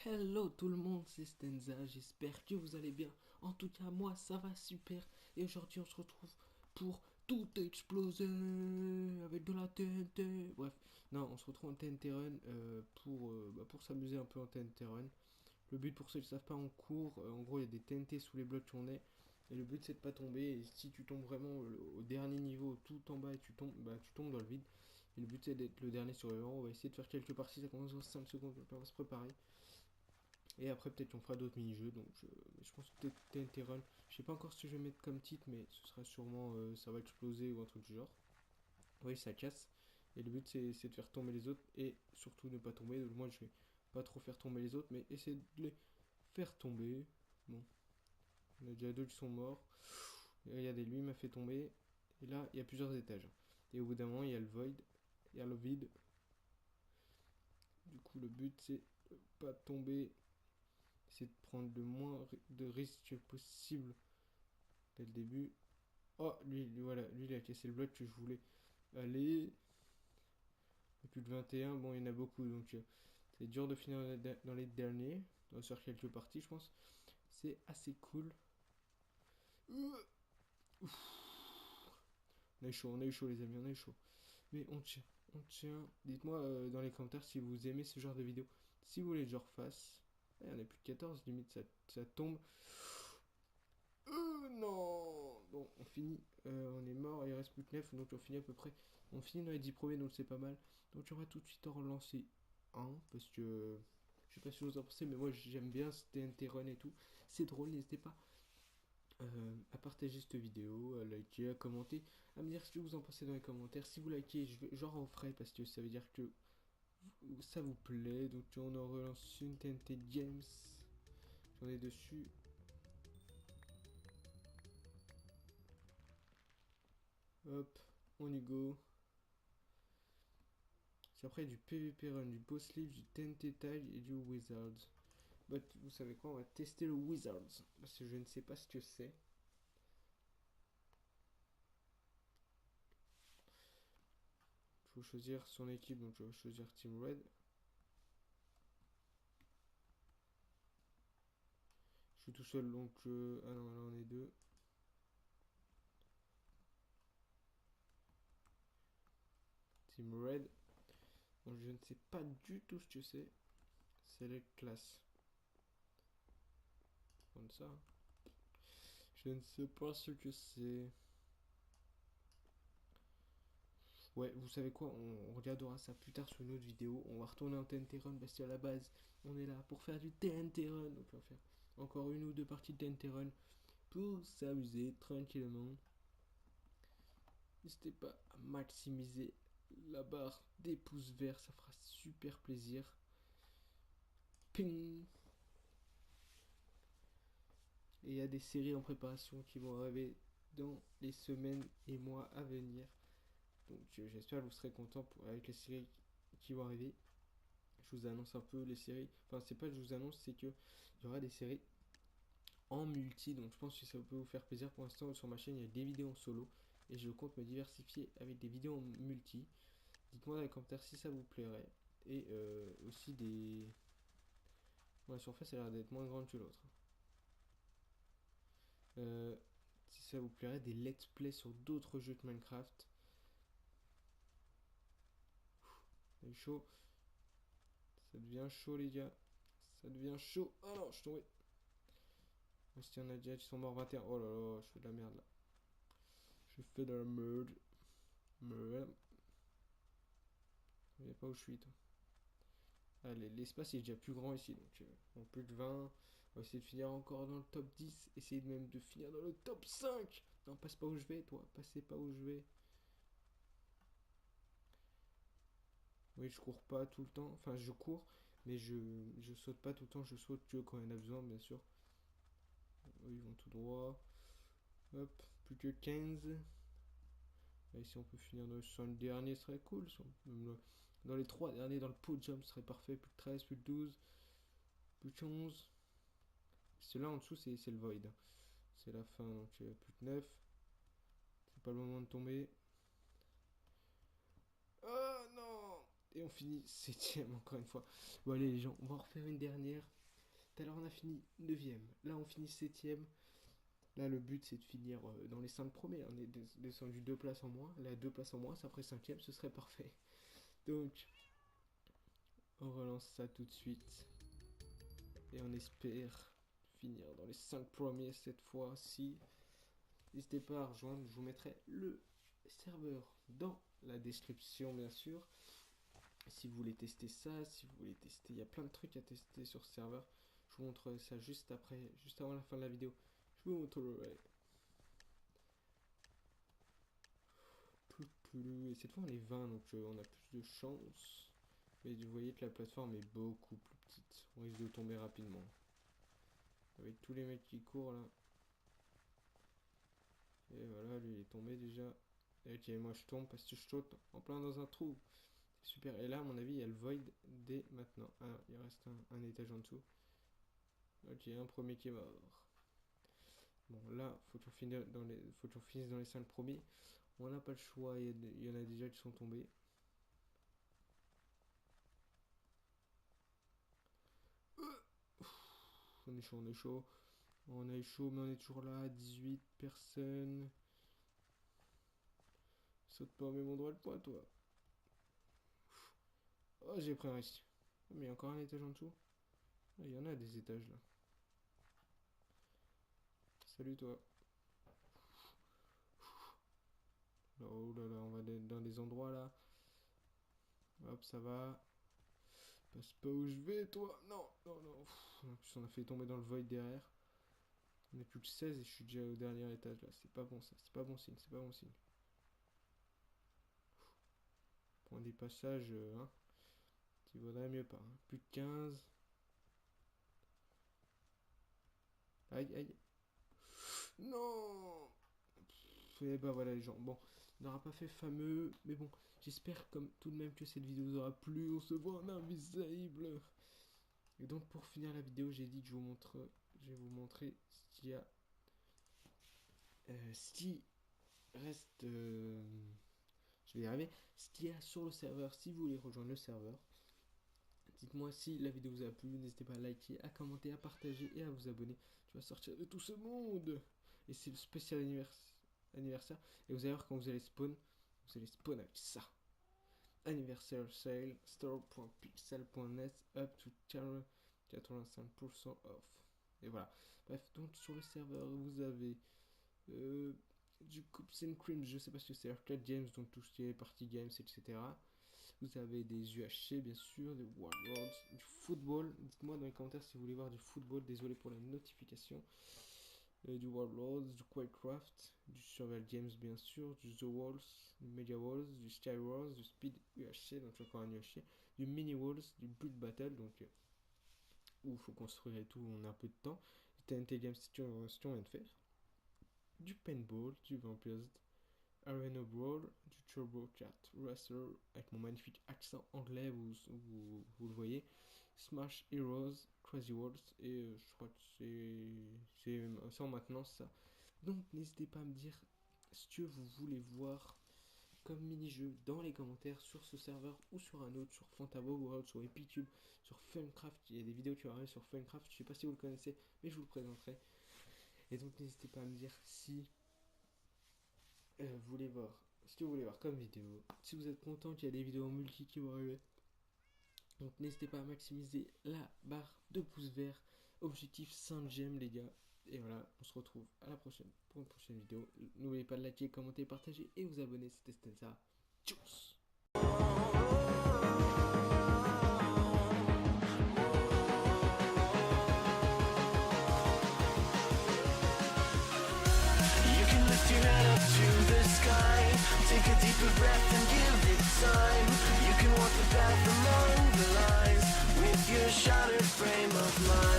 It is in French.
Hello tout le monde, c'est Stenza, j'espère que vous allez bien. En tout cas, moi ça va super. Et aujourd'hui, on se retrouve pour tout exploser avec de la TNT. Bref, non, on se retrouve en TNT Run pour s'amuser un peu en TNT Run. Le but, pour ceux qui ne savent pas, en cours, en gros, il y a des TNT sous les blocs qu'on est. Et le but, c'est de pas tomber. Et si tu tombes vraiment au dernier niveau, tout en bas, et tu tombes dans le vide. Et le but, c'est d'être le dernier survivant. On va essayer de faire quelques parties, ça commence dans 5 secondes, donc on va se préparer. Et après, peut-être on fera d'autres mini-jeux. Donc, je pense que TNT Run. Je sais pas encore ce que je vais mettre comme titre, mais ce sera sûrement ça va exploser ou un truc du genre. Oui, ça casse. Et le but, c'est de faire tomber les autres et surtout ne pas tomber. Donc, moi, je vais pas trop faire tomber les autres, mais essayer de les faire tomber. Bon, on a déjà deux qui sont morts. Et regardez, lui, il m'a fait tomber. Et là, il y a plusieurs étages. Et au bout d'un moment, il y a le void. Il y a le vide. Du coup, le but, c'est de pas tomber. C'est de prendre le moins de risques possible dès le début. Oh, voilà, lui, il a cassé le bloc que je voulais. Allez. Et plus de 21, bon, il y en a beaucoup, donc c'est dur de finir dans les derniers. On va faire quelques parties, je pense. C'est assez cool. On a eu chaud, les amis, on a eu chaud. Mais on tient, on tient. Dites-moi dans les commentaires si vous aimez ce genre de vidéo. Si vous voulez que je refasse. Il y en a plus de 14, limite, ça tombe. Non. Bon, on finit. On est mort, il reste plus que 9, donc on finit à peu près. On finit dans les 10 premiers, donc c'est pas mal. Donc on va tout de suite en relancer un, parce que je sais pas si vous en pensez, mais moi j'aime bien ce TNT Run et tout. C'est drôle, n'hésitez pas à partager cette vidéo, à liker, à commenter, à me dire ce que vous en pensez dans les commentaires. Si vous likez, j'en referai parce que ça veut dire que ça vous plaît. Donc on en relance une TNT Games. J'en ai dessus. Hop, on y go. C'est après du PvP Run, du Boss Leaf, du TNT Tag et du Wizards. Bah, vous savez quoi, on va tester le Wizards. Parce que je ne sais pas ce que c'est. Il faut choisir son équipe, donc je vais choisir Team Red. Je suis tout seul, donc... Ah non, là on est deux. Team Red. Donc je ne sais pas du tout ce que c'est. C'est les classes. Comme ça. Je ne sais pas ce que c'est. Ouais, vous savez quoi, on regardera ça plus tard sur une autre vidéo. On va retourner en TNT Run parce qu'à la base, on est là pour faire du TNT Run. Donc on va faire encore une ou deux parties de TNT Run pour s'amuser tranquillement. N'hésitez pas à maximiser la barre des pouces verts, ça fera super plaisir. Ping. Et il y a des séries en préparation qui vont arriver dans les semaines et mois à venir. Donc j'espère que vous serez contents avec les séries qui vont arriver. Je vous annonce un peu les séries. Enfin, c'est pas que je vous annonce, c'est que il y aura des séries en multi. Donc je pense que ça peut vous faire plaisir. Pour l'instant, sur ma chaîne, il y a des vidéos en solo. Et je compte me diversifier avec des vidéos en multi. Dites-moi dans les commentaires si ça vous plairait. Et aussi des... Bon, la surface a l'air d'être moins grande que l'autre. Si ça vous plairait, des let's play sur d'autres jeux de Minecraft. C'est chaud. Ça devient chaud, les gars. Ça devient chaud. Oh non, je suis tombé. Si y en a déjà qui sont morts 21. Oh là là, je fais de la merde là. Je fais de la merde. Merde. Je sais pas où je suis, toi. Allez, l'espace est déjà plus grand ici. Donc, en plus de 20. On va essayer de finir encore dans le top 10. Essayer même de finir dans le top 5. Non, passe pas où je vais, toi. Passez pas où je vais. Oui, je cours pas tout le temps. Enfin, je cours, mais je saute pas tout le temps. Je saute que quand il y en a besoin, bien sûr. Eux, ils vont tout droit. Hop, plus que 15. Et si on peut finir sur le dernier, ce serait cool. Même dans les 3 derniers, dans le podium, ce serait parfait. Plus de 13, plus de 12, plus de 11. Celui-là en dessous, c'est le void. C'est la fin, donc plus de 9. C'est pas le moment de tomber. Oh non! Et on finit 7ème encore une fois. Bon allez les gens, on va en refaire une dernière. Tout à l'heure, on a fini 9ème. Là, on finit 7ème. Là, le but, c'est de finir dans les 5 premiers. On est descendu 2 places en moins. Là, 2 places en moins, ça ferait 5ème, ce serait parfait. Donc, on relance ça tout de suite. Et on espère finir dans les 5 premiers cette fois-ci. N'hésitez pas à rejoindre, je vous mettrai le serveur dans la description, bien sûr. Si vous voulez tester ça, si vous voulez tester, il y a plein de trucs à tester sur ce serveur. Je vous montrerai ça juste après, juste avant la fin de la vidéo. Je vous montrerai. Et cette fois on est 20, donc on a plus de chance. Mais vous voyez que la plateforme est beaucoup plus petite. On risque de tomber rapidement. Avec tous les mecs qui courent là. Et voilà, lui il est tombé déjà. Ok, moi je tombe parce que je saute en plein dans un trou. Super. Et là, à mon avis, il y a le void dès maintenant. Ah, il reste un étage en dessous. Ok, un premier qui est mort. Bon, là, faut qu'on finisse dans les 5 premiers. On n'a pas le choix, il y en a déjà qui sont tombés. On est chaud, on est chaud. On est chaud, mais on est toujours là. 18 personnes. Saute pas, mais mon droit le point, toi. Oh, j'ai pris un risque. Mais il y a encore un étage en dessous. Ah, il y en a des étages là. Salut toi. Oh là là, on va dans des endroits là. Hop, ça va. Passe pas où je vais, toi. Non, non, non. En plus, on a fait tomber dans le void derrière. On est plus que 16 et je suis déjà au dernier étage là. C'est pas bon ça. C'est pas bon signe. C'est pas bon signe. Prends des passages, hein. Qui vaudrait mieux pas. Hein. Plus de 15. Aïe, aïe. Non. Et bah voilà les gens. Bon, on n'aura pas fait fameux. Mais bon, j'espère comme tout de même que cette vidéo vous aura plu. On se voit en invisible. Et donc pour finir la vidéo, j'ai dit que je vais vous montrer ce qu'il y a. Ce qui reste. Je vais y arriver. Ce qu'il y a sur le serveur, si vous voulez rejoindre le serveur. Dites-moi si la vidéo vous a plu. N'hésitez pas à liker, à commenter, à partager et à vous abonner. Tu vas sortir de tout ce monde. Et c'est le spécial anniversaire. Et vous allez voir quand vous allez spawn avec ça. Anniversaire sale store.pixel.net up to 85% off. Et voilà. Bref, donc sur le serveur, vous avez du Coops and Creams, je sais pas ce que c'est, Arcade Games, donc tout ce qui est Party Games, etc. Vous avez des UHC, bien sûr, des Warlords, du football. Dites-moi dans les commentaires si vous voulez voir du football, désolé pour la notification. Du Warlords, du Quakecraft, du Survival Games, bien sûr, du The Walls, du Media Walls, du Sky Wars, du Speed UHC, donc encore un UHC, du Mini Walls, du Blood Battle, donc où il faut construire et tout, on a un peu de temps. Du TNT Games, si on vient de faire. Du Paintball, du Vampires Arena Brawl, du Turbo Cat Racer, avec mon magnifique accent anglais, vous le voyez. Smash Heroes, Crazy Worlds, et je crois que c'est ça en maintenance ça. Donc n'hésitez pas à me dire ce que vous voulez voir comme mini-jeu dans les commentaires sur ce serveur ou sur un autre, sur Fantabo World, sur Epicube, sur Funcraft. Il y a des vidéos qui vont arriver sur Funcraft, je sais pas si vous le connaissez, mais je vous le présenterai. Et donc n'hésitez pas à me dire si vous voulez voir ce que vous voulez voir comme vidéo. Si vous êtes content qu'il y a des vidéos en multi qui vont arriver. Donc n'hésitez pas à maximiser la barre de pouces verts. Objectif 5 j'aime les gars. Et voilà, on se retrouve à la prochaine pour une prochaine vidéo. N'oubliez pas de liker, commenter, partager et vous abonner. C'était Stenza. Tchuss.